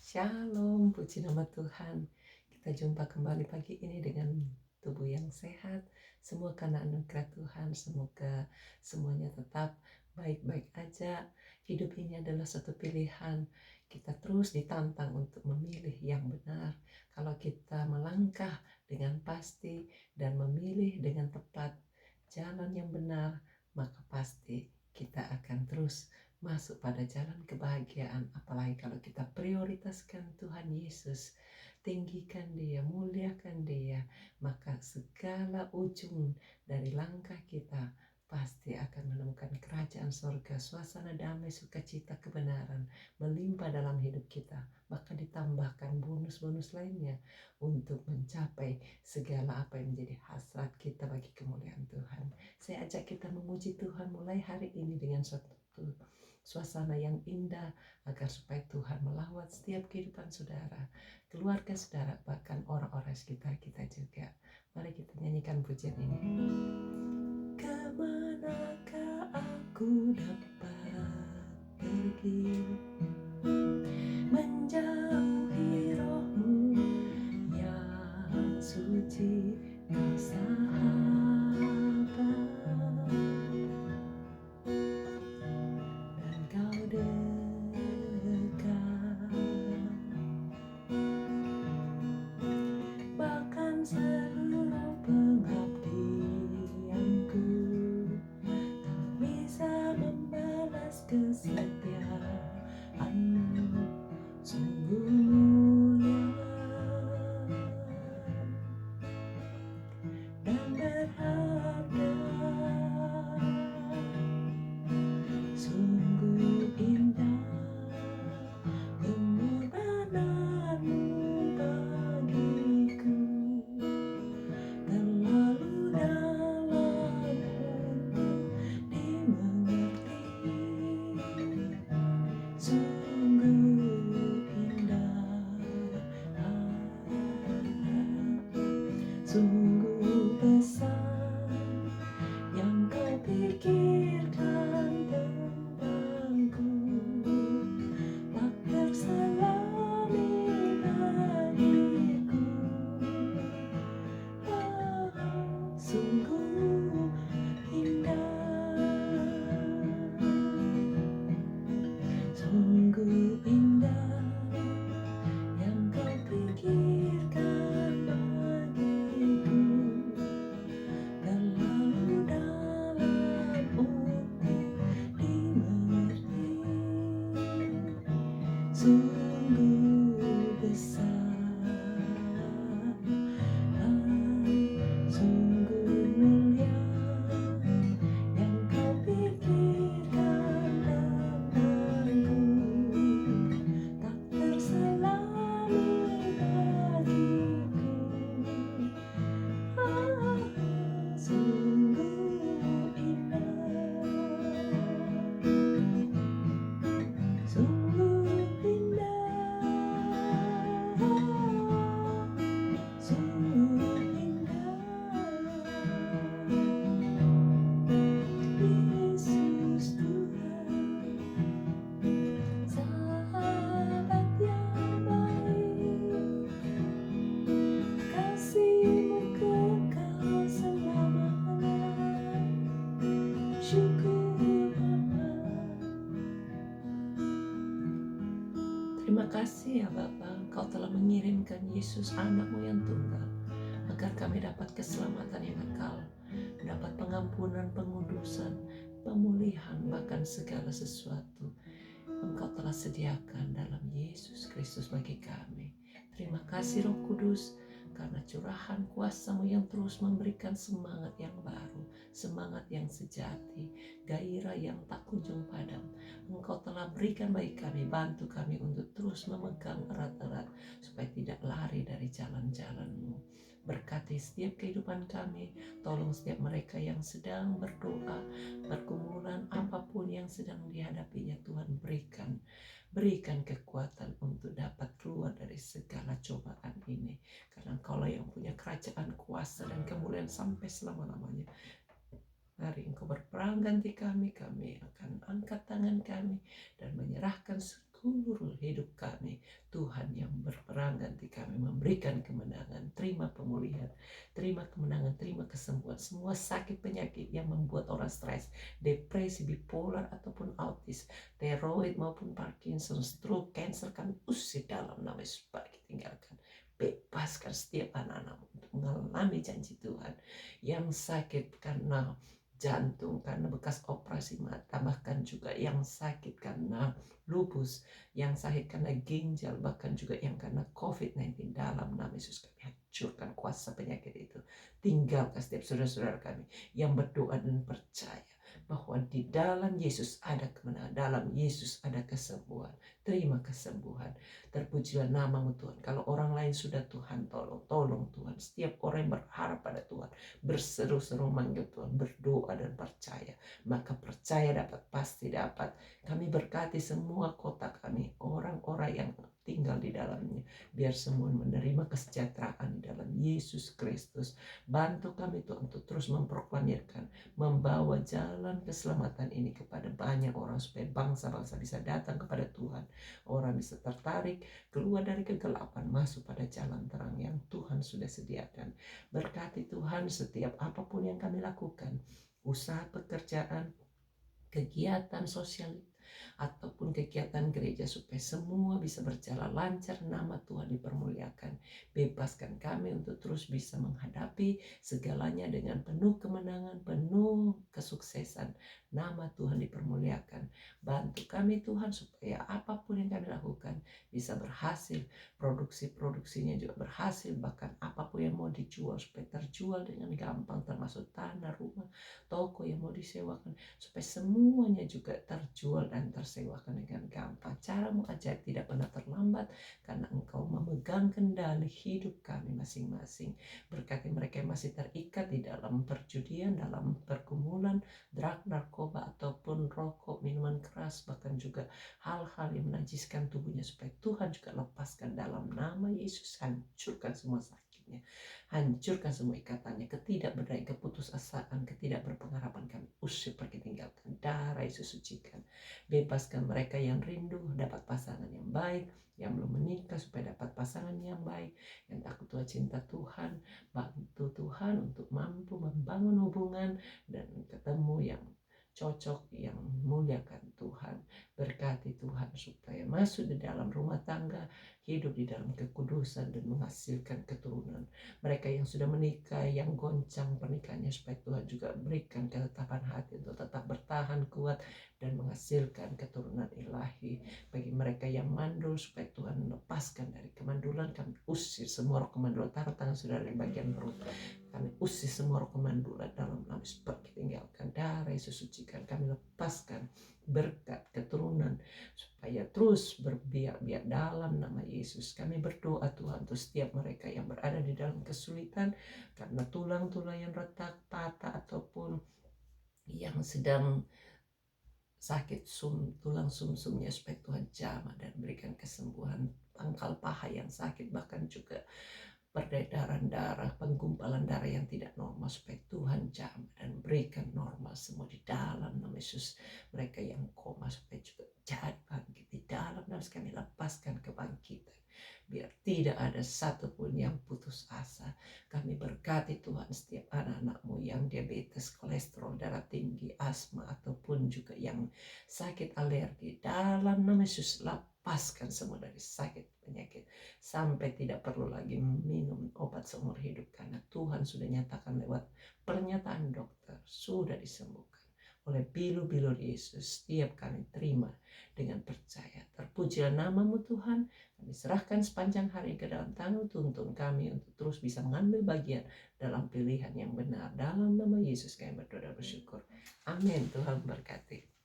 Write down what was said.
Shalom, puji nama Tuhan. Kita jumpa kembali pagi ini dengan tubuh yang sehat. Semua karena anugerah Tuhan. Semoga semuanya tetap baik-baik aja. Hidup ini adalah satu pilihan. Kita terus ditantang untuk memilih yang benar. Kalau kita melangkah dengan pasti dan memilih dengan tepat jalan yang benar, maka pasti kita akan terus masuk pada jalan kebahagiaan. Apalagi kalau kita prioritaskan Tuhan Yesus, tinggikan Dia, muliakan Dia, maka segala ujung dari langkah kita pasti akan menemukan kerajaan sorga, suasana damai, sukacita, kebenaran melimpah dalam hidup kita. Maka ditambahkan bonus-bonus lainnya untuk mencapai segala apa yang menjadi hasrat kita bagi kemuliaan Tuhan. Saya ajak kita memuji Tuhan mulai hari ini dengan suatu suasana yang indah, agar supaya Tuhan melawat setiap kehidupan saudara, keluarga saudara, bahkan orang-orang sekitar kita juga. Mari kita nyanyikan pujian ini. Kemanakah aku dapat pergi, menjauhi rohmu yang suci, kau sahabat dan kau dekat, bahkan seluruh pengabdianku tak bisa membalas kesetiaanmu. Sungguh mulia dan berharga, sungguh indah pengorbananmu bagiku, terlalu dalam untuk dimengerti. Sungguh indah, sungguh besar yang kau pikirkan tentangku, tak terselami bagiku. Sungguh indah, sungguh indah yang kau pikirkan bagiku, terlalu dalam untuk dimengerti. Sungguh besar, sungguh mulia yang kau pikirkan tentangku, tak terselami bagiku. Sungguh indah, sungguh indah, sungguh indah. Yesus Tuhan, sahabat yang baik, kasih-Mu kekal selamanya. Syukur Bapa. Terima kasih ya Bapa, Engkau telah mengirimkan Yesus anak-Mu yang tunggal, agar kami dapat keselamatan yang kekal, dapat pengampunan, pengudusan, pemulihan, bahkan segala sesuatu Engkau telah sediakan dalam Yesus Kristus bagi kami. Terima kasih Roh Kudus, karena curahan kuasa-Mu yang terus memberikan semangat yang baru, semangat yang sejati, gairah yang tak kunjung padam. Engkau telah berikan bagi kami, bantu kami untuk terus memegang erat-erat, supaya tidak lari dari jalan-jalan-Mu. Berkati setiap kehidupan kami, tolong setiap mereka yang sedang berdoa, pergumulan apapun yang sedang dihadapinya, Tuhan berikan kekuatan untuk dapat keluar dari segala cobaan ini, karena Engkaulah yang punya kerajaan, kuasa, dan kemuliaan sampai selama-lamanya. Mari Engkau berperang ganti kami akan angkat tangan kami dan menyerahkan seluruh hidup kami. Tuhan yang berperang ganti kami, memberikan kemenangan. Terima pemulihan, terima kemenangan, terima kesembuhan. Semua sakit penyakit yang membuat orang stres, depresi, bipolar ataupun autis, tiroid maupun Parkinson, stroke, cancer, kami usir dalam nama Yesus. Pergi tinggalkan. Bebaskan setiap anak-anakmu untuk mengalami janji Tuhan. Yang sakit karena jantung, karena bekas operasi mata, bahkan juga yang sakit karena lupus, yang sakit karena ginjal, bahkan juga yang karena COVID-19, dalam nama Yesus kami hancurkan kuasa penyakit itu. Tinggalkan setiap saudara-saudara kami yang berdoa dan percaya bahwa di dalam Yesus ada kemenangan, dalam Yesus ada kesembuhan. Terima kesembuhan. Terpujilah namamu Tuhan. Kalau orang lain sudah, Tuhan tolong Tuhan. Setiap orang yang berharap pada Tuhan, berseru-seru manggil Tuhan, berdoa dan percaya, maka percaya dapat, pasti dapat. Kami berkati semua kota kami, orang-orang yang tinggal di dalamnya, biar semua menerima kesejahteraan di dalam Yesus Kristus. Bantu kami Tuhan untuk terus memproklamirkan, membawa jalan keselamatan ini kepada banyak orang, supaya bangsa-bangsa bisa datang kepada Tuhan. Orang bisa tertarik keluar dari kegelapan, masuk pada jalan terang yang Tuhan sudah sediakan. Berkati Tuhan setiap apapun yang kami lakukan, usaha pekerjaan, kegiatan sosial, ataupun kegiatan gereja, supaya semua bisa berjalan lancar, nama Tuhan dipermuliakan. Bebaskan kami untuk terus bisa menghadapi segalanya dengan penuh kemenangan, penuh kesuksesan. Nama Tuhan dipermuliakan. Bantu kami Tuhan supaya apapun yang kami lakukan bisa berhasil, produksi-produksinya juga berhasil, bahkan apapun yang mau dijual supaya terjual dengan gampang, termasuk tanah, rumah, toko yang mau disewakan, supaya semuanya juga terjual dan tersewakan dengan gampang. Caramu ajaib, tidak pernah terlambat, karena Engkau memegang kendali hidup kami masing-masing. Berkati mereka yang masih terikat di dalam perjudian, dalam pergumulan, drug, narkoba, ataupun rokok, minuman keras, bahkan juga hal-hal yang menajiskan tubuhnya, supaya Tuhan juga lepaskan dalam nama Yesus. Hancurkan semua sakitnya, hancurkan semua ikatannya, ketidakberdayaan, keputusasaan, ketidakberpengharapan, kami usir, pergi, tinggalkan. Darah Yesus sucikan. Bebaskan mereka yang rindu dapat pasangan yang baik, yang belum menikah supaya dapat pasangan yang baik, yang takut Tuhan, cinta Tuhan. Bantu Tuhan untuk mampu membangun hubungan dan ketemu yang cocok, yang muliakan Tuhan. Berkati Tuhan supaya masuk di dalam rumah tangga, hidup di dalam kekudusan dan menghasilkan keturunan. Mereka yang sudah menikah, yang goncang pernikahannya, supaya Tuhan juga berikan ketetapan hati untuk tetap bertahan kuat dan menghasilkan keturunan ilahi. Bagi mereka yang mandul, supaya Tuhan lepaskan dari kemandulan. Kami usir semua roh kemandulan. Taruh tangan saudara di bagian perut. Kami usir semua roh kemandulan dalam nama Yesus. Pergi, tinggalkan. Darah Yesus sucikan. Kami lepaskan berkat keturunan supaya terus berbiak-biak dalam nama Yesus. Kami berdoa Tuhan untuk setiap mereka yang berada di dalam kesulitan karena tulang-tulang yang retak, patah, ataupun yang sedang sakit tulang sumsumnya, supaya Tuhan jamah dan berikan kesembuhan. Pangkal paha yang sakit, bahkan juga peredaran darah, penggumpalan darah yang tidak normal, supaya Tuhan jamah dan berikan normal semua di dalam nama Yesus. Mereka yang koma supaya juga jadi bangkit di dalam nama Yesus. Kami lepaskan kebangkitan, biar tidak ada satupun yang putus asa. Kami berkati Tuhan setiap anak-anakmu yang diabetes, kolesterol, darah tinggi, asma, ataupun juga yang sakit alergi, dalam nama Yesus lepaskan semua dari sakit penyakit, sampai tidak perlu lagi minum obat seumur hidup, karena Tuhan sudah nyatakan lewat pernyataan dokter sudah disembuhkan oleh bilu-bilu Yesus. Setiap kami terima dengan percaya. Terpujilah namamu Tuhan. Kami serahkan sepanjang hari ke dalam tangan, tuntun kami untuk terus bisa mengambil bagian dalam pilihan yang benar. Dalam nama Yesus kami berdoa dan bersyukur. Amin. Tuhan berkati.